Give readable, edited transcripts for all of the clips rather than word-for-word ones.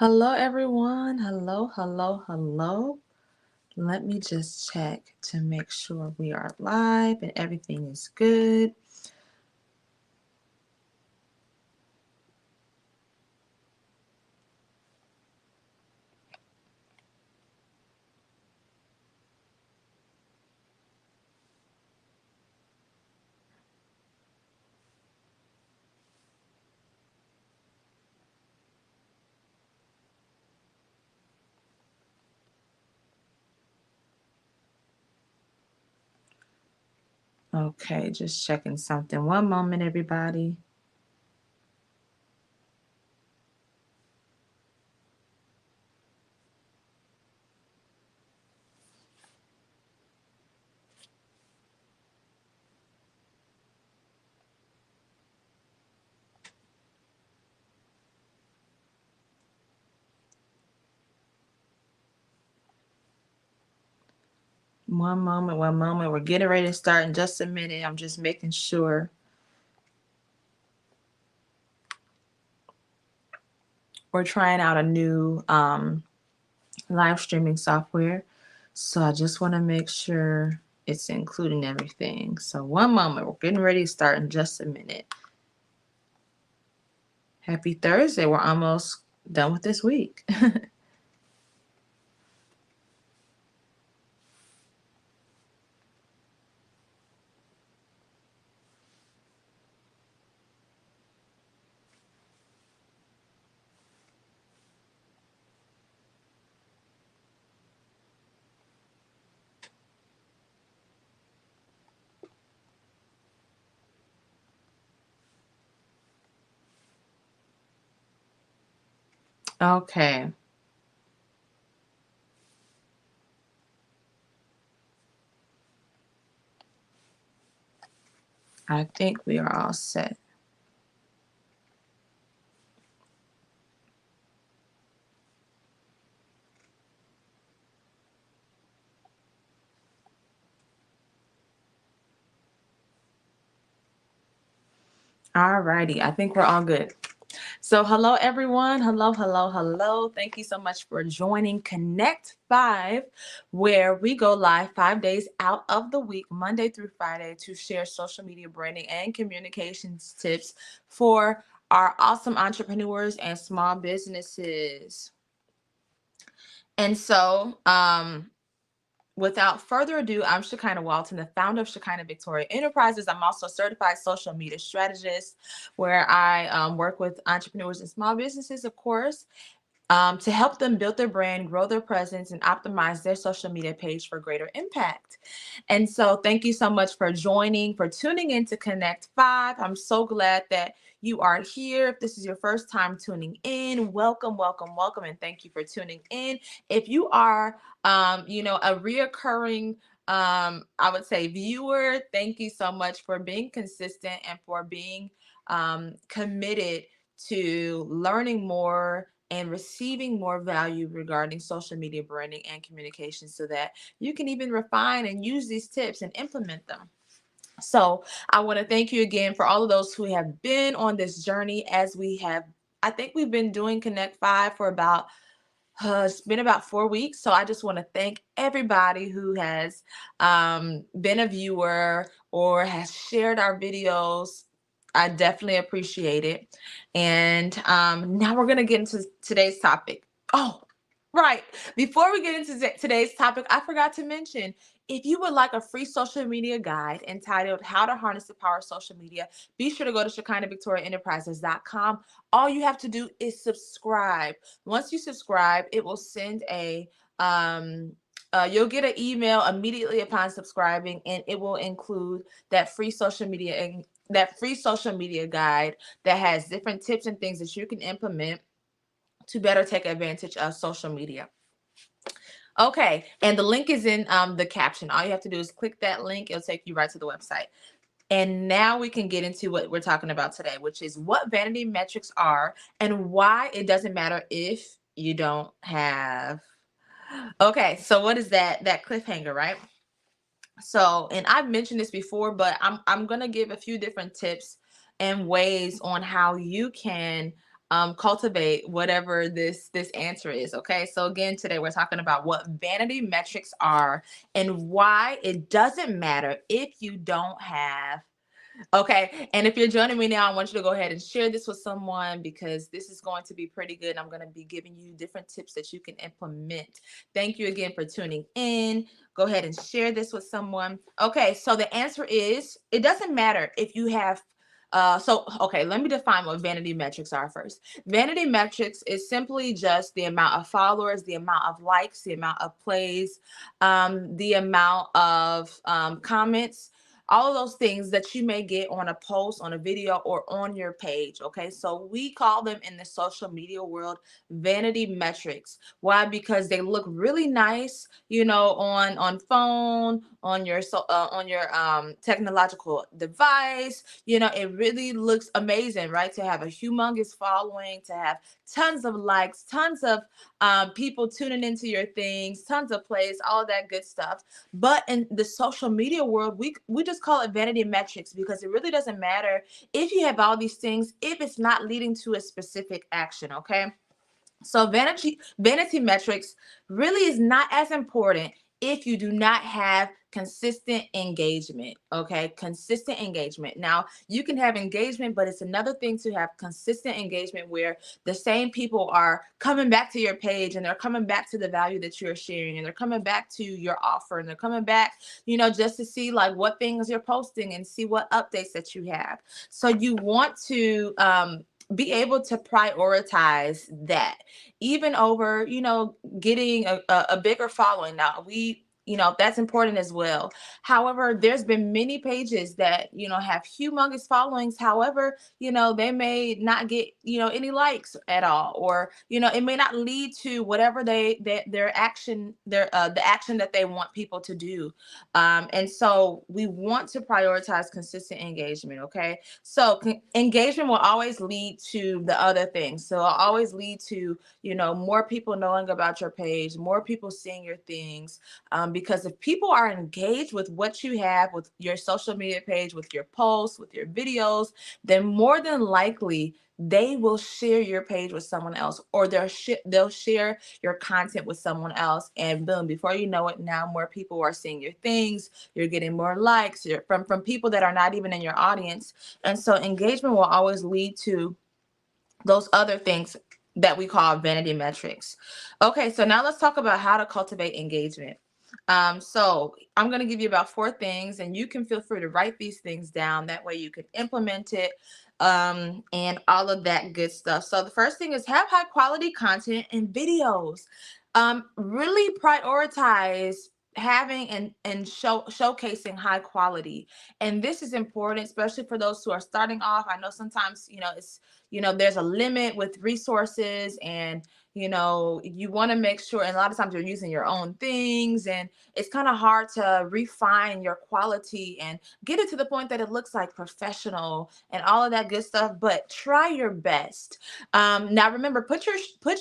Hello, everyone. Hello, hello, hello. Let me just check to make sure we are live and everything is good. Okay, just checking something. One moment, everybody. One moment, one moment. We're getting ready to start in just a minute. I'm just making sure. We're trying out a new live streaming software. So I just want to make sure it's including everything. So one moment. We're getting ready to start in just a minute. Happy Thursday. We're almost done with this week. Okay. I think we are all set. All righty. I think we're all good. So, hello, everyone. Hello, hello, hello. Thank you so much for joining Connect 5, where we go live 5 days out of the week, Monday through Friday, to share social media branding and communications tips for our awesome entrepreneurs and small businesses. And so, without further ado, I'm Shekinah Walton, the founder of Shekinah Victoria Enterprises. I'm also a certified social media strategist, where I work with entrepreneurs and small businesses, of course, to help them build their brand, grow their presence, and optimize their social media page for greater impact. And so, thank you so much for joining, for tuning in to Connect 5. I'm so glad that you are here. If this is your first time tuning in, welcome, welcome, welcome, and thank you for tuning in. If you are, a reoccurring I would say viewer, thank you so much for being consistent and for being committed to learning more and receiving more value regarding social media branding and communication, so that you can even refine and use these tips and implement them. So I want to thank you again for all of those who have been on this journey. As we have, I think we've been doing Connect 5 for about it's been about 4 weeks. So I just want to thank everybody who has been a viewer or has shared our videos. I definitely appreciate it. And now we're going to get into today's topic. Oh, right. Before we get into today's topic, I forgot to mention, if you would like a free social media guide entitled How to Harness the Power of Social Media, be sure to go to ShekinahVictoriaEnterprises.com. All you have to do is subscribe. Once you subscribe, it will send you'll get an email immediately upon subscribing, and it will include that free social media and that free social media guide that has different tips and things that you can implement to better take advantage of social media. Okay, and the link is in the caption. All you have to do is click that link. It'll take you right to the website. And now we can get into what we're talking about today, which is what vanity metrics are and why it doesn't matter if you don't have. Okay, so what is that cliffhanger, right? So, and I've mentioned this before, but I'm going to give a few different tips and ways on how you can cultivate whatever this answer is. Okay, so again, today we're talking about what vanity metrics are and why it doesn't matter if you don't have. Okay. And if you're joining me now, I want you to go ahead and share this with someone because this is going to be pretty good. I'm going to be giving you different tips that you can implement. Thank you again for tuning in. Go ahead and share this with someone. Okay. So the answer is it doesn't matter if you have. Okay, let me define what vanity metrics are first. Vanity metrics is simply just the amount of followers, the amount of likes, the amount of plays, the amount of comments, all of those things that you may get on a post, on a video, or on your page. Okay, so we call them in the social media world vanity metrics. Why? Because they look really nice, on phone, on your technological device. It really looks amazing, right? To have a humongous following, to have tons of likes, tons of people tuning into your things, tons of plays, all that good stuff. But in the social media world, we just call it vanity metrics because it really doesn't matter if you have all these things if it's not leading to a specific action. Okay. So vanity metrics really is not as important if you do not have consistent engagement. Okay, consistent engagement. Now you can have engagement, but it's another thing to have consistent engagement where the same people are coming back to your page and they're coming back to the value that you're sharing and they're coming back to your offer and they're coming back, just to see like what things you're posting and see what updates that you have. So you want to be able to prioritize that even over, getting a bigger following. Now that's important as well. However, there's been many pages that, have humongous followings. However, they may not get, any likes at all, or, it may not lead to whatever their action, the action that they want people to do. And so we want to prioritize consistent engagement. Okay. So engagement will always lead to the other things. So it'll always lead to, more people knowing about your page, more people seeing your things. Because if people are engaged with what you have, with your social media page, with your posts, with your videos, then more than likely they will share your page with someone else, or they'll share your content with someone else, and boom, before you know it, now more people are seeing your things. You're getting more likes from people that are not even in your audience. And so engagement will always lead to those other things that we call vanity metrics. Okay, so now let's talk about how to cultivate engagement. So I'm going to give you about 4 things, and you can feel free to write these things down. That way you can implement it, and all of that good stuff. So the first thing is have high quality content and videos. Really prioritize having and showcasing high quality. And this is important, especially for those who are starting off. I know sometimes, there's a limit with resources, and you want to make sure, and a lot of times you're using your own things, and it's kind of hard to refine your quality and get it to the point that it looks like professional and all of that good stuff. But try your best. Now remember, put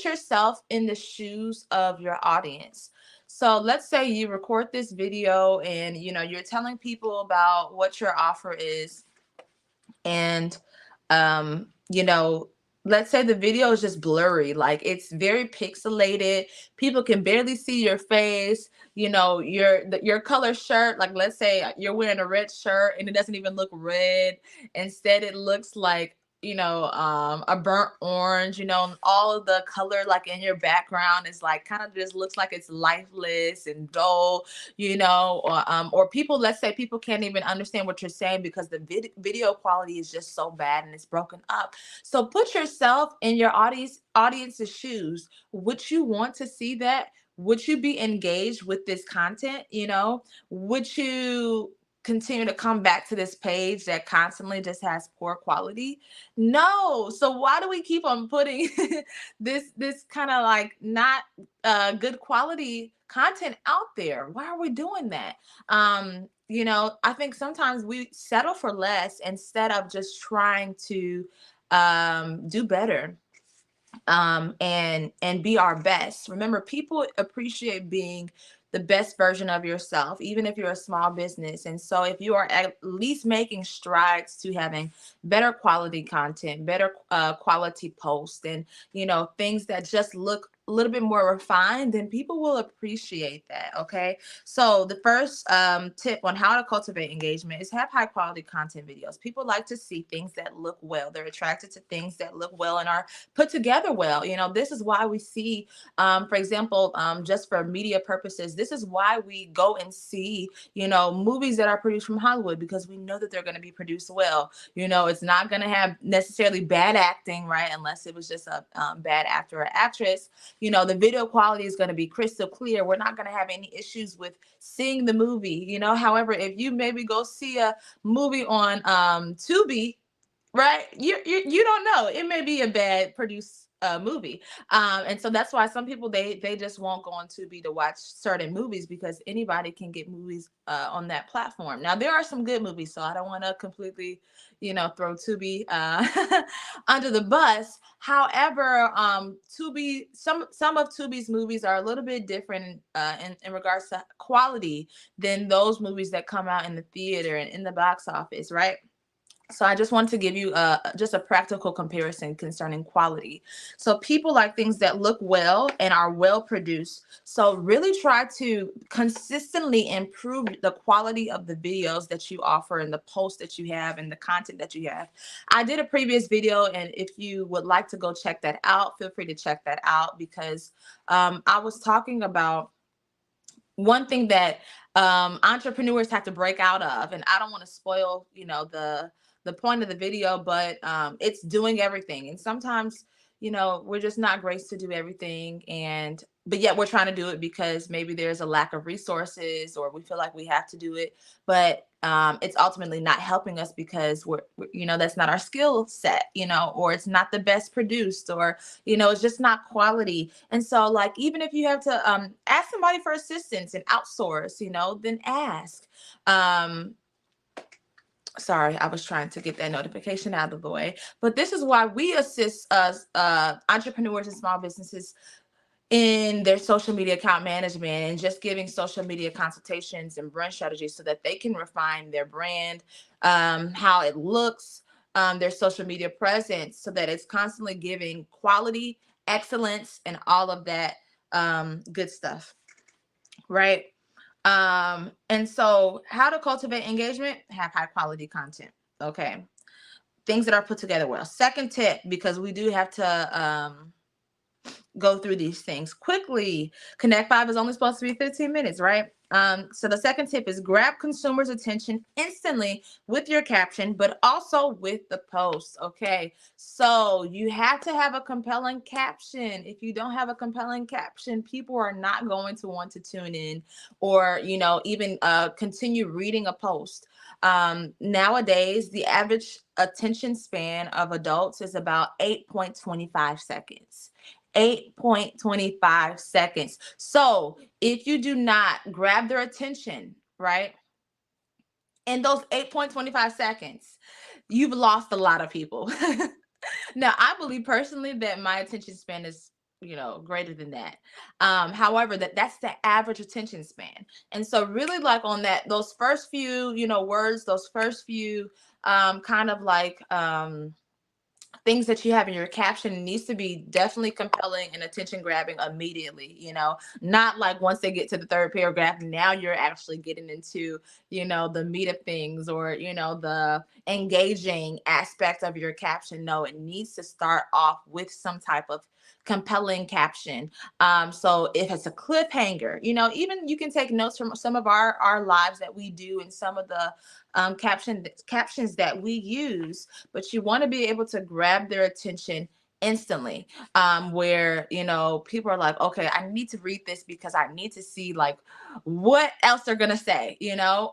yourself in the shoes of your audience. So let's say you record this video and you're telling people about what your offer is, and let's say the video is just blurry, like it's very pixelated, people can barely see your face. Your color shirt, like let's say you're wearing a red shirt and it doesn't even look red. Instead it looks like a burnt orange, and all of the color like in your background is like kind of just looks like it's lifeless and dull. Or people, let's say people can't even understand what you're saying because the video quality is just so bad and it's broken up. So put yourself in your audience's shoes. Would you want to see that? Would you be engaged with this content? Would you continue to come back to this page that constantly just has poor quality? No. So why do we keep on putting this kind of like not good quality content out there? Why are we doing that? I think sometimes we settle for less instead of just trying to do better, and be our best. Remember, people appreciate being the best version of yourself, even if you're a small business. And so if you are at least making strides to having better quality content, better quality posts, and things that just look a little bit more refined, then people will appreciate that. Okay. So the first tip on how to cultivate engagement is have high quality content videos. People like to see things that look well. They're attracted to things that look well and are put together well. This is why we see, for example, just for media purposes, this is why we go and see, movies that are produced from Hollywood, because we know that they're going to be produced well. It's not going to have necessarily bad acting, right? Unless it was just a bad actor or actress. The video quality is going to be crystal clear. We're not going to have any issues with seeing the movie. However, if you maybe go see a movie on Tubi, right? You don't know. It may be a bad produced movie, and so that's why some people they just won't go on Tubi to watch certain movies, because anybody can get movies on that platform. Now there are some good movies, so I don't want to completely, throw Tubi under the bus. However, Tubi, some of Tubi's movies are a little bit different in regards to quality than those movies that come out in the theater and in the box office, right? So I just want to give you just a practical comparison concerning quality. So people like things that look well and are well produced. So really try to consistently improve the quality of the videos that you offer and the posts that you have and the content that you have. I did a previous video, and if you would like to go check that out, feel free to check that out, because I was talking about one thing that entrepreneurs have to break out of, and I don't want to spoil, the point of the video, but it's doing everything. And sometimes, we're just not graced to do everything, but yet we're trying to do it because maybe there's a lack of resources, or we feel like we have to do it, but it's ultimately not helping us because that's not our skill set, or it's not the best produced, or it's just not quality. And so, like, even if you have to ask somebody for assistance and outsource, then ask. Sorry, I was trying to get that notification out of the way. But this is why we assist us entrepreneurs and small businesses in their social media account management, and just giving social media consultations and brand strategies so that they can refine their brand, how it looks, their social media presence, so that it's constantly giving quality, excellence, and all of that good stuff, right? And so how to cultivate engagement: have high quality content. Okay. Things that are put together well. Second tip, because we do have to go through these things quickly. Connect 5 is only supposed to be 15 minutes, right? So the second tip is grab consumers' attention instantly with your caption, but also with the post. Okay. So you have to have a compelling caption. If you don't have a compelling caption, people are not going to want to tune in, or, even continue reading a post. Nowadays, the average attention span of adults is about 8.25 seconds. 8.25 seconds. So if you do not grab their attention, right, in those 8.25 seconds, you've lost a lot of people. Now, I believe personally that my attention span is, greater than that. However, that's the average attention span. And so really, like, on those first few, words, those first few kind of like things that you have in your caption needs to be definitely compelling and attention grabbing immediately, not like once they get to the third paragraph, now you're actually getting into, the meat of things, or, the engaging aspect of your caption. No, it needs to start off with some type of compelling caption. So if it's a cliffhanger, even you can take notes from some of our lives that we do, and some of the captions that we use, but you want to be able to grab their attention instantly, where people are like, okay, I need to read this because I need to see, like, what else they're gonna say,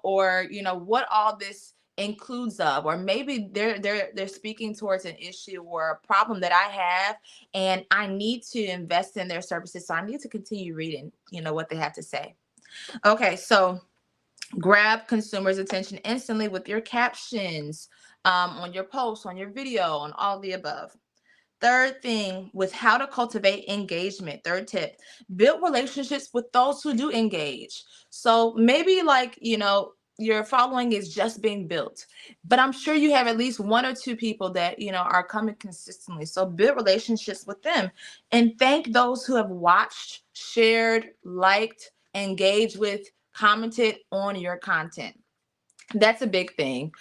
or what all this includes of, or maybe they're speaking towards an issue or a problem that I have, and I need to invest in their services, so I need to continue reading what they have to say. Okay, so grab consumers' attention instantly with your captions, on your posts, on your video, on all the above. Third thing with how to cultivate engagement. Third tip, build relationships with those who do engage. So maybe like, your following is just being built, but I'm sure you have at least one or two people that, are coming consistently. So build relationships with them and thank those who have watched, shared, liked, engaged with, commented on your content. That's a big thing,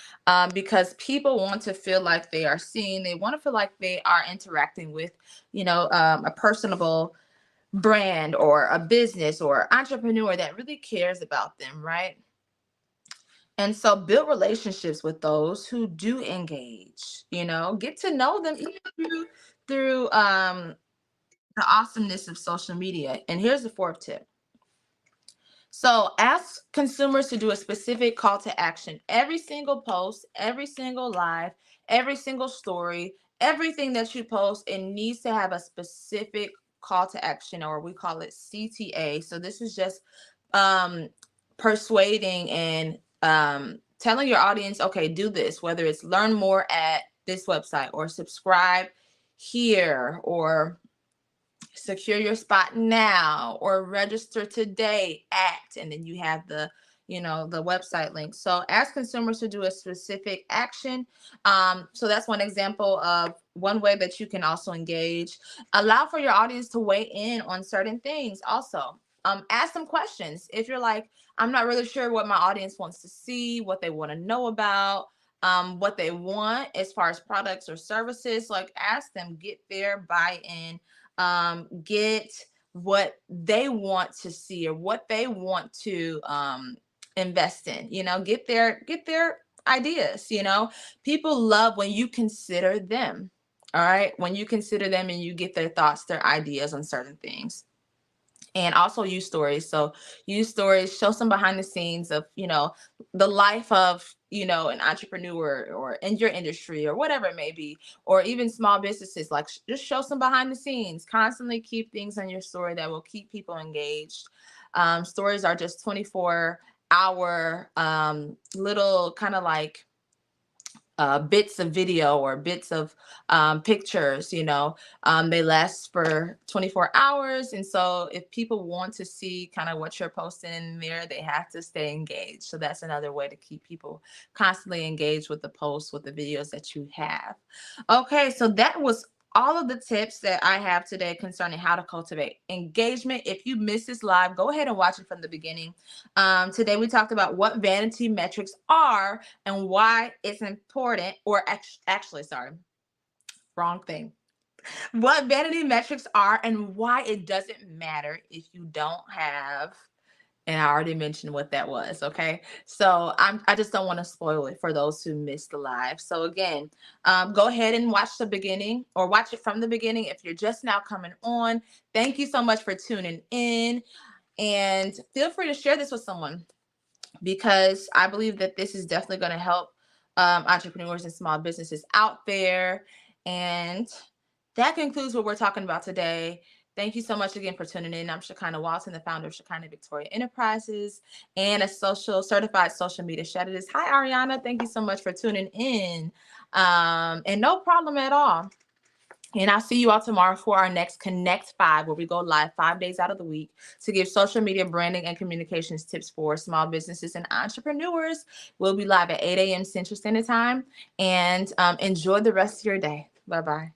because people want to feel like they are seen. They want to feel like they are interacting with, a personable brand or a business or entrepreneur that really cares about them, right? And so build relationships with those who do engage. Get to know them even through the awesomeness of social media. And here's the fourth tip. So ask consumers to do a specific call to action. Every single post, every single live, every single story, everything that you post, it needs to have a specific call to action, or we call it CTA. So this is just um, persuading and telling your audience, okay, do this, whether it's learn more at this website or subscribe here or secure your spot now or register today at, and then you have the website link. So ask consumers to do a specific action. So that's one example of one way that you can also engage. Allow for your audience to weigh in on certain things also. Ask them questions if you're like, I'm not really sure what my audience wants to see, what they want to know about, what they want as far as products or services. Like, ask them, get their buy-in, get what they want to see or what they want to invest in. Get their ideas. People love when you consider them. All right, when you consider them and you get their thoughts, their ideas on certain things. And also use stories. So use stories, show some behind the scenes of, the life of, an entrepreneur or in your industry or whatever it may be, or even small businesses. Like, just show some behind the scenes. Constantly keep things on your story that will keep people engaged. Stories are just 24-hour little kind of like bits of video or bits of pictures. They last for 24 hours. And so if people want to see kind of what you're posting in there, they have to stay engaged. So that's another way to keep people constantly engaged with the posts, with the videos that you have. Okay, so that was all of the tips that I have today concerning how to cultivate engagement. If you missed this live, go ahead and watch it from the beginning. Today we talked about what vanity metrics are and why it's important, or actually, sorry, wrong thing. What vanity metrics are and why it doesn't matter if you don't have, and I already mentioned what that was. Okay, so I just don't want to spoil it for those who missed the live. So again, go ahead and watch the beginning or watch it from the beginning if you're just now coming on. Thank you so much for tuning in, and feel free to share this with someone, because I believe that this is definitely going to help entrepreneurs and small businesses out there. And that concludes what we're talking about today. Thank you so much again for tuning in. I'm Shekinah Walton, the founder of Shekinah Victoria Enterprises and a certified social media strategist. Hi, Ariana. Thank you so much for tuning in. And no problem at all. And I'll see you all tomorrow for our next Connect 5, where we go live 5 days out of the week to give social media branding and communications tips for small businesses and entrepreneurs. We'll be live at 8 a.m. Central Standard Time. And enjoy the rest of your day. Bye-bye.